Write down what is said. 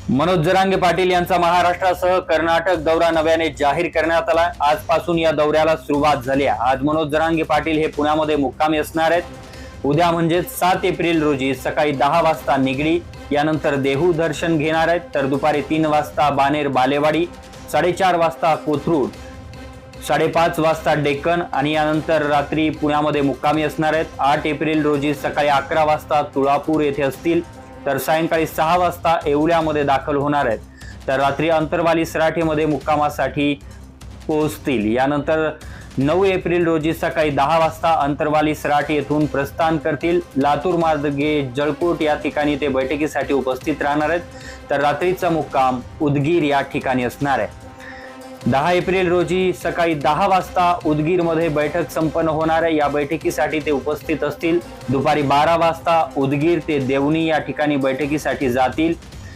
मनोज जरांगे पाटील यांचा महाराष्ट्रासह कर्नाटक दौरा नव्याने जाहीर करण्यात आला। आजपासून या दौऱ्याला सुरुवात झाली आहे। आज मनोज जरांगे पाटील हे पुण्यामध्ये मुक्कामी असणार आहेत। उद्या म्हणजे 7 एप्रिल रोजी सकाळी 10 वाजता निगडी, यानंतर देहू दर्शन घेणार आहेत। तर दुपारी 3 वाजता बानेर बालेवाडी, 4:30 वाजता कोथरूड, 5:30 वाजता डेक्कन आणि यानंतर रात्री पुण्यामध्ये मुक्कामी असणार आहेत। 8 एप्रिल रोजी सकाळी 11 वाजता तुळापूर येथे असतील, तर सायंकाळी 6 वाजता येवल्यामध्ये दाखल होणार आहेत। तर रात्री अंतरवाली सराटीमध्ये मुक्कामासाठी पोहोचतील। यानंतर 9 एप्रिल रोजी सकाळी 10 वाजता अंतरवाली सराटी येथून प्रस्थान करतील। लातूर मार्गे जळकोट या ठिकाणी ते बैठकीसाठी उपस्थित राहणार आहेत। तर रात्रीचा मुक्काम उदगीर या ठिकाणी असणार आहे। 10 एप्रिल रोजी सकाळी 10 वाजता उदगीरमध्ये बैठक संपन्न होणार आहे। या बैठकीसाठी ते उपस्थित असतील। दुपारी 12 वाजता उदगीर ते देवणी या ठिकाणी बैठकीसाठी जातील।